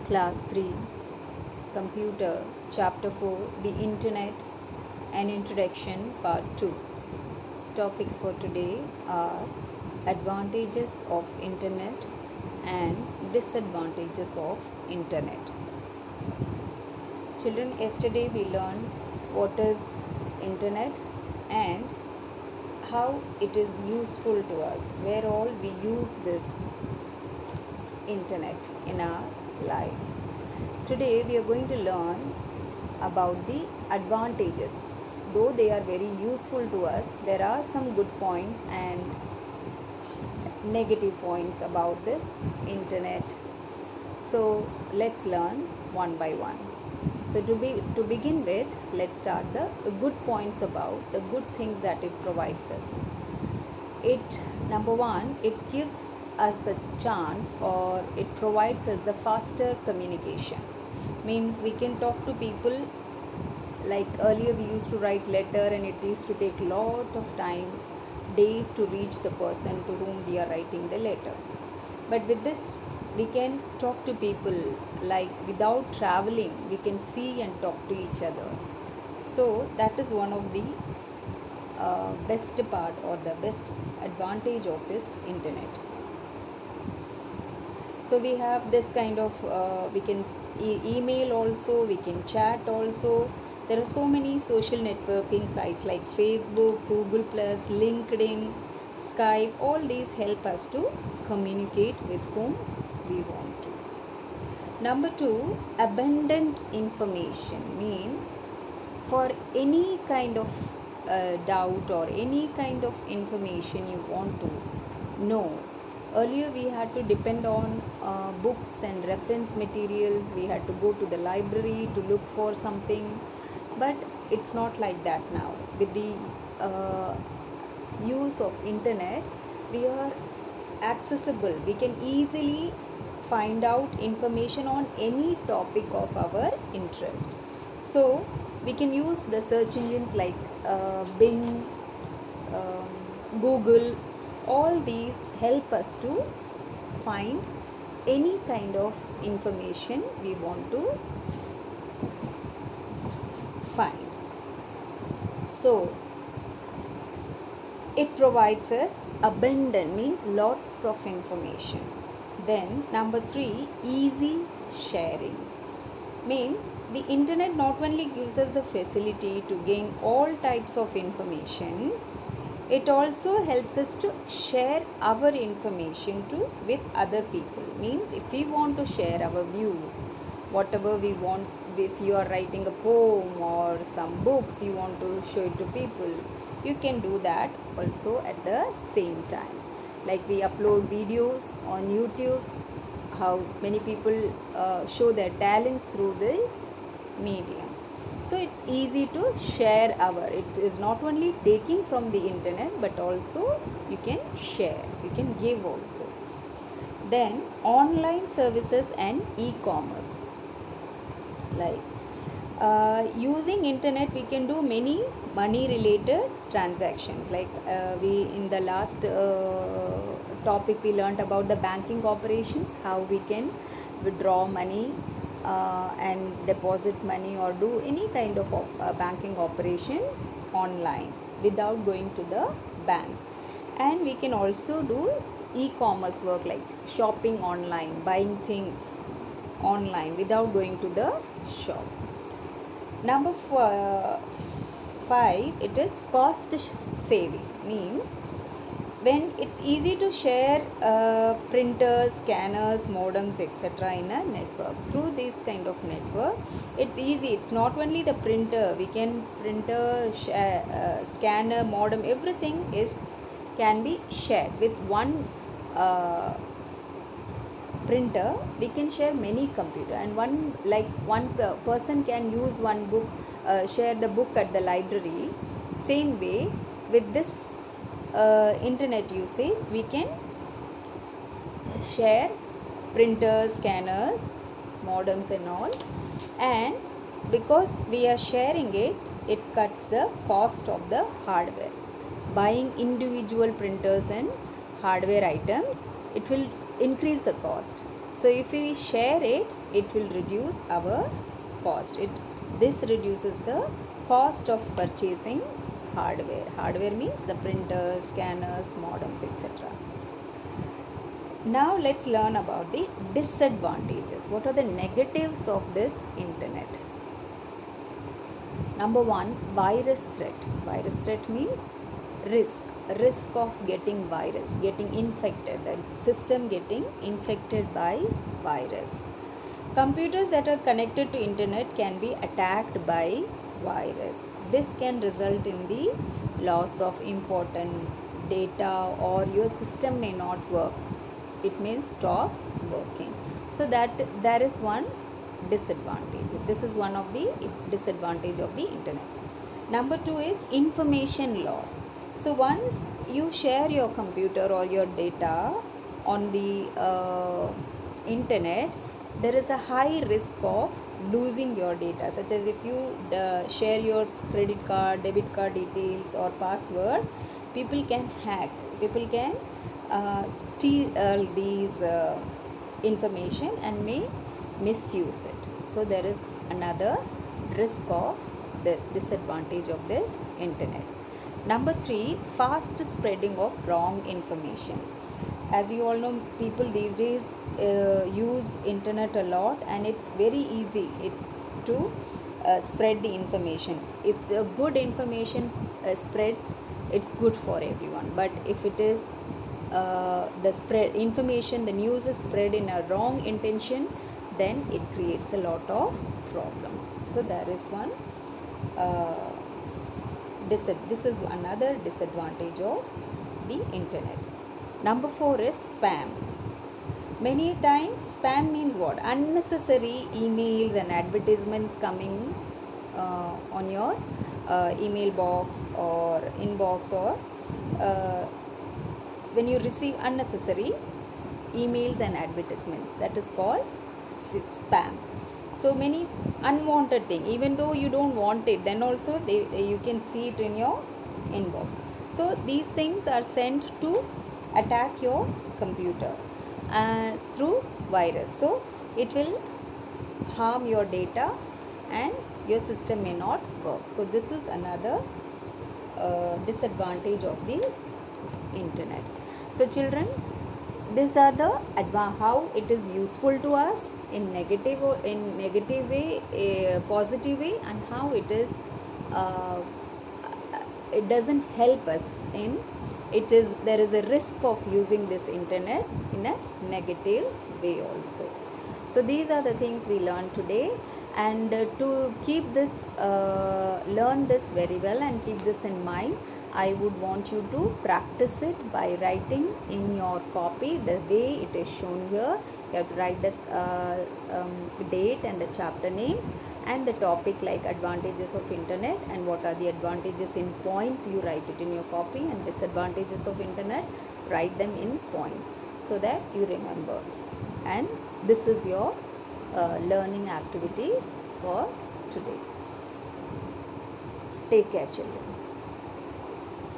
Class 3 Computer Chapter 4 The Internet An Introduction Part 2. Topics for today are advantages of Internet and disadvantages of Internet. Children, yesterday we learned what is Internet and how it is useful to us, where all we use this Internet in our life. Today we are going to learn about the advantages. Though they are very useful to us, there are some good points and negative points about this Internet. So let's learn one by one. So to begin with, let's start the good points about the good things that it provides us. Number one, it gives us the chance, or it provides us the faster communication. Means we can talk to people. Like earlier we used to write letter and it used to take lot of time, days to reach the person to whom we are writing the letter. But with this we can talk to people like without traveling. We can see and talk to each other. So that is one of the best part or the best advantage of this Internet. So we have this kind of we can email also, we can chat also. There are so many social networking sites like Facebook, Google Plus, LinkedIn, Skype. All these help us to communicate with whom we want to. Number two, abundant information means for any kind of doubt or any kind of information you want to know. Earlier we had to depend on books and reference materials. We had to go to the library to look for something, but it's not like that now. With the use of Internet, we are accessible. We can easily find out information on any topic of our interest. So we can use the search engines like Bing, Google. All these help us to find any kind of information we want to find. So it provides us abundant, means lots of information. Then number three, easy sharing. Means the Internet not only gives us the facility to gain all types of information, it also helps us to share our information with other people. Means if we want to share our views, whatever we want, if you are writing a poem or some books you want to show it to people, you can do that also at the same time. Like we upload videos on YouTube, how many people show their talents through this medium. So it's easy to share it is not only taking from the Internet, but also you can share, you can give also. Then online services and e-commerce. Like using Internet we can do many money related transactions. Like we in the last topic we learned about the banking operations, how we can withdraw money and deposit money or do any kind of banking operations online without going to the bank. And we can also do e-commerce work like shopping online, buying things online without going to the shop. Number 5, it is cost saving. Means when it's easy to share printers, scanners, modems, etc. in a network. Through this kind of network, it's easy. It's not only the printer. We can printer, scanner, modem, everything can be shared with one printer. We can share many computer, and one person can use one book, share the book at the library. Same way with this Internet usage, we can share printers, scanners, modems and all. And because we are sharing it, it cuts the cost of the hardware. Buying individual printers and hardware items, it will increase the cost. So if we share it, it will reduce our cost. This reduces the cost of purchasing hardware. Hardware means the printers, scanners, modems, etc. Now let's learn about the disadvantages. What are the negatives of this internet? Number one, virus threat. Virus threat means risk of getting virus, getting infected, the system getting infected by virus. Computers that are connected to internet can be attacked by virus. This can result in the loss of important data, or your system may not work. It may stop working. So that there is one disadvantage. This is one of the disadvantage of the internet. Number two is information loss. So once you share your computer or your data on the internet, there is a high risk of losing your data, such as if you share your credit card, debit card details or password, people can hack, people can steal these information and may misuse it. So there is another risk of this, disadvantage of this internet. Number three, fast spreading of wrong information. As you all know, people these days use internet a lot, and it's very easy to spread the information. If the good information spreads, it's good for everyone. But if it is the spread information, the news is spread in a wrong intention, then it creates a lot of problem. So there is one this is another disadvantage of the internet. Number four is spam. Many times spam means what? Unnecessary emails and advertisements coming on your email box or inbox, or when you receive unnecessary emails and advertisements, that is called spam. So many unwanted thing, even though you don't want it, then also you can see it in your inbox. So these things are sent to attack your computer through virus. So it will harm your data and your system may not work. So this is another disadvantage of the internet. So children, these are the how it is useful to us in negative way, positive way, and how it is it doesn't help us in there is a risk of using this internet in a negative way also. So these are the things we learned today, and to keep this learn this very well and keep this in mind, I would want you to practice it by writing in your copy the way it is shown here. You have to write the date and the chapter name and the topic, like advantages of internet and what are the advantages in points. You write it in your copy, and disadvantages of internet, write them in points so that you remember. And this is your learning activity for today. Take care, children.